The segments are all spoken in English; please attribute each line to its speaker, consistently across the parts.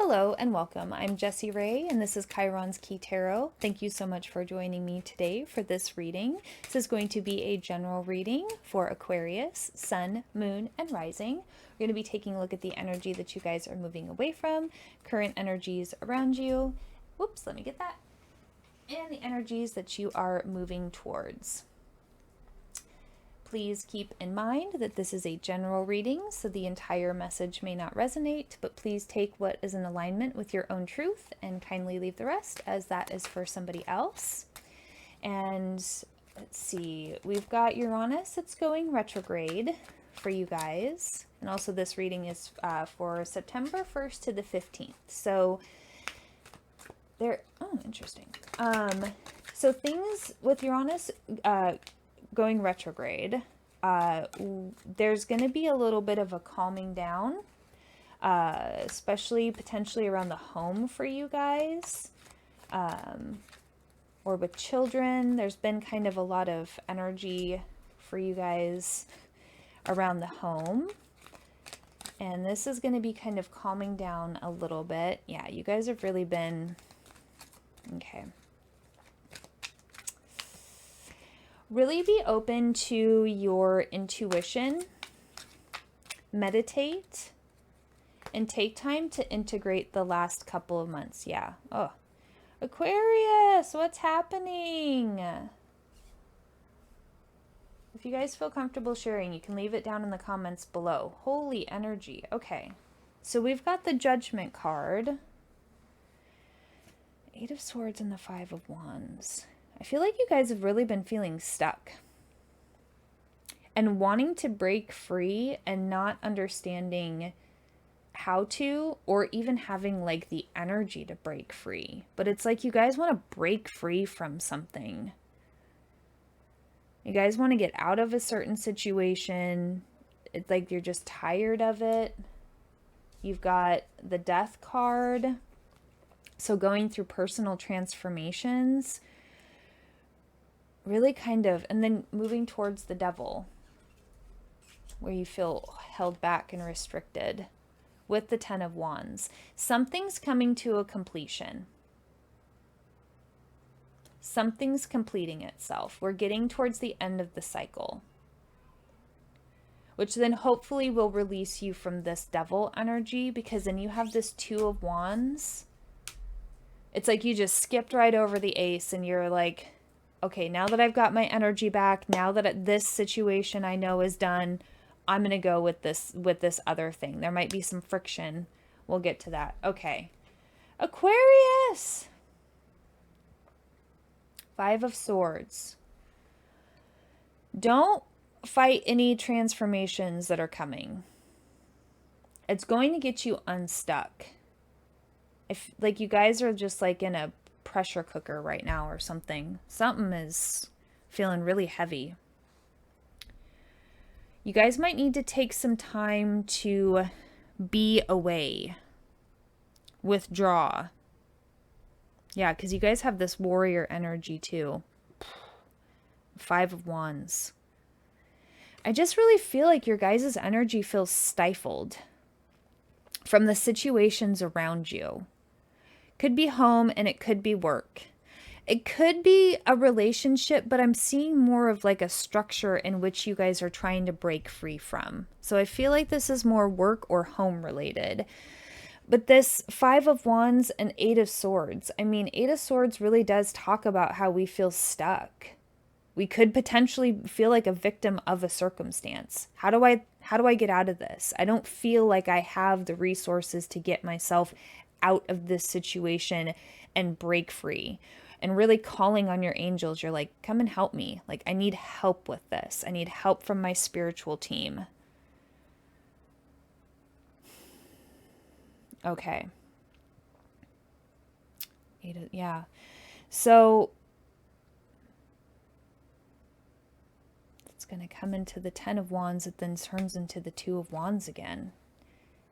Speaker 1: Hello and welcome. I'm Jessie Ray and this is Chiron's Key Tarot. Thank you so much for joining me today for this reading. This is going to be a general reading for Aquarius, Sun, Moon, and Rising. We're going to be taking a look at the energy that you guys are moving away from, current energies around you. Whoops, let me get that. And the energies that you are moving towards. Please keep in mind that this is a general reading, so the entire message may not resonate, but please take what is in alignment with your own truth and kindly leave the rest, as that is for somebody else. And let's see, we've got Uranus, it's going retrograde for you guys. And also this reading is for September 1st to the 15th. So interesting. So things with Uranus, going retrograde, there's going to be a little bit of a calming down, especially potentially around the home for you guys, or with children. There's been kind of a lot of energy for you guys around the home, and this is going to be kind of calming down a little bit. Yeah, you guys have really been okay. Really be open to your intuition, meditate, and take time to integrate the last couple of months. Yeah. Oh, Aquarius, what's happening? If you guys feel comfortable sharing, you can leave it down in the comments below. Holy energy. Okay. So we've got the Judgment card, Eight of Swords, and the Five of Wands. I feel like you guys have really been feeling stuck and wanting to break free and not understanding how to, or even having like the energy to break free. But it's like you guys want to break free from something. You guys want to get out of a certain situation. It's like you're just tired of it. You've got the Death card. So going through personal transformations, really kind of, and then moving towards the Devil, where you feel held back and restricted with the Ten of Wands. Something's coming to a completion. Something's completing itself. We're getting towards the end of the cycle, which then hopefully will release you from this Devil energy, because then you have this Two of Wands. It's like you just skipped right over the Ace and you're like, okay, now that I've got my energy back, now that this situation I know is done, I'm going to go with this other thing. There might be some friction. We'll get to that. Okay. Aquarius. Five of Swords. Don't fight any transformations that are coming. It's going to get you unstuck. If like you guys are just like in a pressure cooker right now or something. Something is feeling really heavy. You guys might need to take some time to be away. Withdraw. Yeah, because you guys have this warrior energy too. Five of Wands. I just really feel like your guys' energy feels stifled from the situations around you. Could be home and it could be work. It could be a relationship, but I'm seeing more of like a structure in which you guys are trying to break free from. So I feel like this is more work or home related. But this Five of Wands and Eight of Swords, I mean, Eight of Swords really does talk about how we feel stuck. We could potentially feel like a victim of a circumstance. How do I get out of this? I don't feel like I have the resources to get myself out of this situation and break free. And really calling on your angels. You're like, come and help me. Like, I need help with this. I need help from my spiritual team. Okay. Yeah. So it's going to come into the Ten of Wands. It then turns into the Two of Wands again.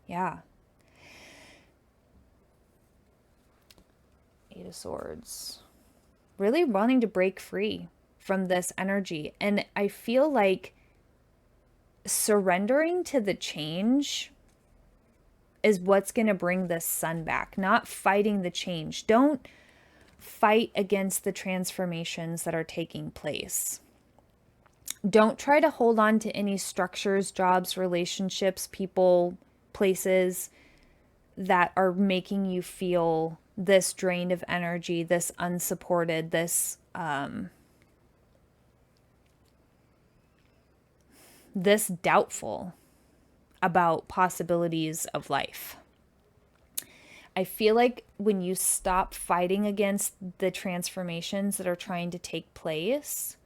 Speaker 1: Yeah. Eight of Swords. Really wanting to break free from this energy. And I feel like surrendering to the change is what's going to bring this sun back, not fighting the change. Don't fight against the transformations that are taking place. Don't try to hold on to any structures, jobs, relationships, people, places that are making you feel this drained of energy, this unsupported, this doubtful about possibilities of life. I feel like when you stop fighting against the transformations that are trying to take place,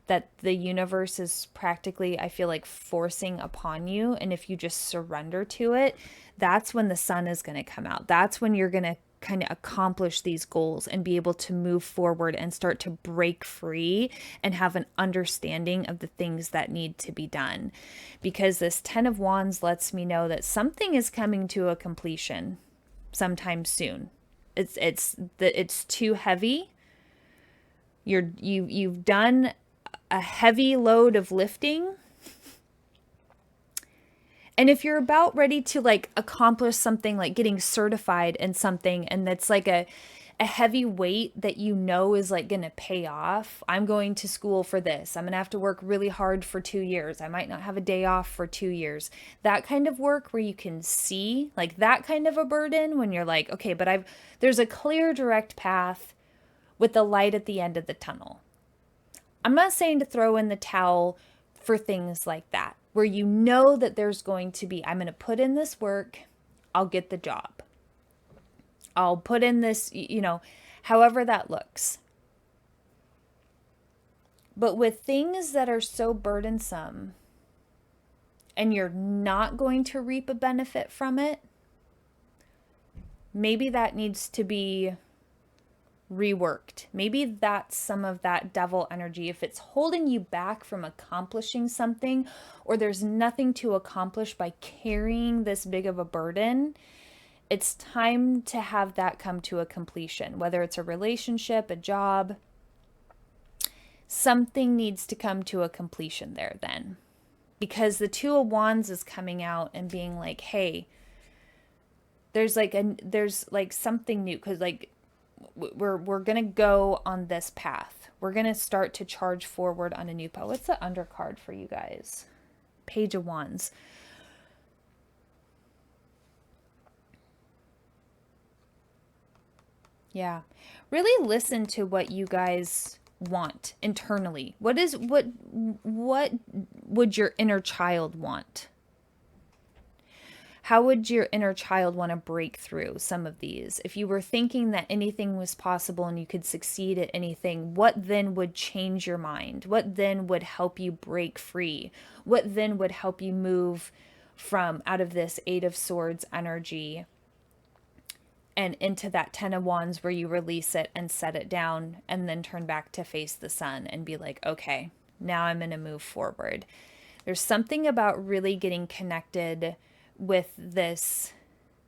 Speaker 1: that the universe is practically, I feel like, forcing upon you. And if you just surrender to it, that's when the sun is going to come out. That's when you're going to kind of accomplish these goals and be able to move forward and start to break free and have an understanding of the things that need to be done. Because this 10 of Wands lets me know that something is coming to a completion sometime soon. It's too heavy. You've done a heavy load of lifting. And if you're about ready to like accomplish something, like getting certified in something, and that's like a heavy weight that you know is like going to pay off. I'm going to school for this. I'm going to have to work really hard for 2 years. I might not have a day off for 2 years. That kind of work where you can see like that kind of a burden when you're like, okay, but there's a clear direct path with the light at the end of the tunnel. I'm not saying to throw in the towel for things like that, where you know that there's going to be, I'm going to put in this work, I'll get the job. I'll put in this, however that looks. But with things that are so burdensome and you're not going to reap a benefit from it, maybe that needs to be reworked. Maybe that's some of that devil energy. If it's holding you back from accomplishing something, or there's nothing to accomplish by carrying this big of a burden, it's time to have that come to a completion. Whether it's a relationship, a job, something needs to come to a completion there then. Because the 2 of Wands is coming out and being like, hey, there's like something new, because like we're going to go on this path. We're going to start to charge forward on a new path. What's the undercard for you guys? Page of Wands. Yeah. Really listen to what you guys want internally. What would your inner child want? How would your inner child want to break through some of these? If you were thinking that anything was possible and you could succeed at anything, what then would change your mind? What then would help you break free? What then would help you move from out of this 8 of Swords energy and into that 10 of Wands where you release it and set it down and then turn back to face the sun and be like, okay, now I'm going to move forward. There's something about really getting connected with this,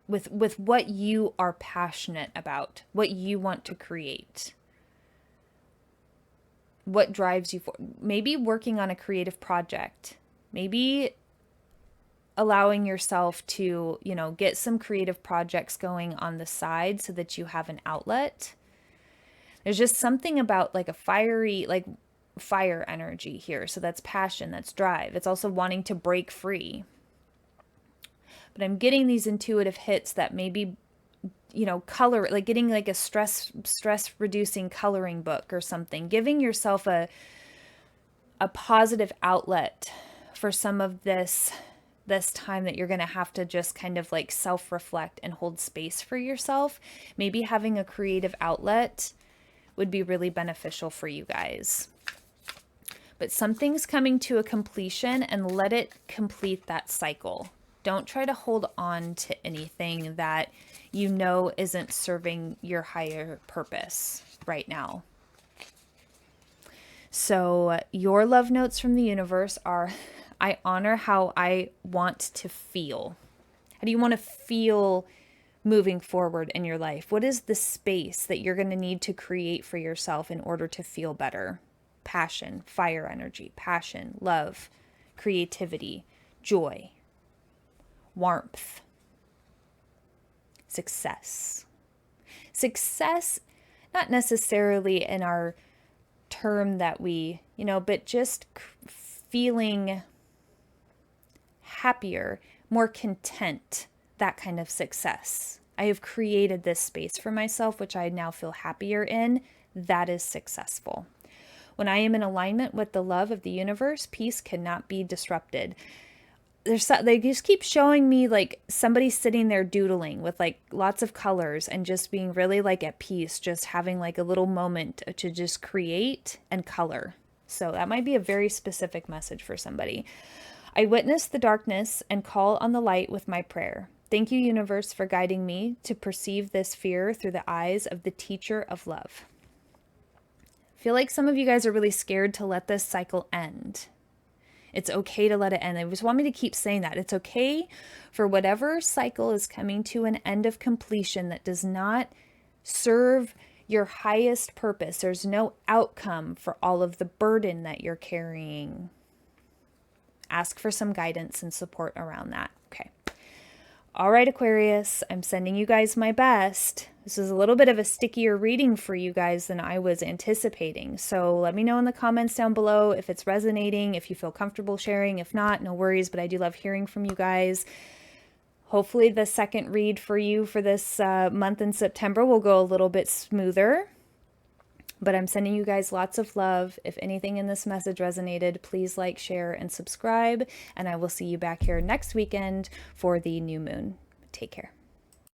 Speaker 1: with what you are passionate about, what you want to create, what drives you forward. Maybe working on a creative project, maybe allowing yourself to, get some creative projects going on the side so that you have an outlet. There's just something about like a fire energy here. So that's passion, that's drive. It's also wanting to break free. But I'm getting these intuitive hits that maybe, color, like getting like a stress reducing coloring book or something, giving yourself a positive outlet for some of this time that you're going to have to just kind of like self-reflect and hold space for yourself. Maybe having a creative outlet would be really beneficial for you guys. But something's coming to a completion, and let it complete that cycle. Don't try to hold on to anything that isn't serving your higher purpose right now. So your love notes from the universe are, I honor how I want to feel. How do you want to feel moving forward in your life? What is the space that you're going to need to create for yourself in order to feel better? Passion, fire energy, passion, love, creativity, joy, warmth. success. Success, not necessarily in our term that we, but just feeling happier, more content, that kind of success. I have created this space for myself, which I now feel happier in. That is successful. When I am in alignment with the love of the universe, peace cannot be disrupted. They just keep showing me like somebody sitting there doodling with like lots of colors and just being really like at peace, just having like a little moment to just create and color. So that might be a very specific message for somebody. I witness the darkness and call on the light with my prayer. Thank you, universe, for guiding me to perceive this fear through the eyes of the teacher of love. I feel like some of you guys are really scared to let this cycle end. It's okay to let it end. They just want me to keep saying that. It's okay for whatever cycle is coming to an end of completion that does not serve your highest purpose. There's no outcome for all of the burden that you're carrying. Ask for some guidance and support around that. Okay. All right, Aquarius, I'm sending you guys my best. This is a little bit of a stickier reading for you guys than I was anticipating. So let me know in the comments down below if it's resonating, if you feel comfortable sharing. If not, no worries, but I do love hearing from you guys. Hopefully the second read for you for this month in September will go a little bit smoother. But I'm sending you guys lots of love. If anything in this message resonated, please like, share, and subscribe. And I will see you back here next weekend for the new moon. Take care.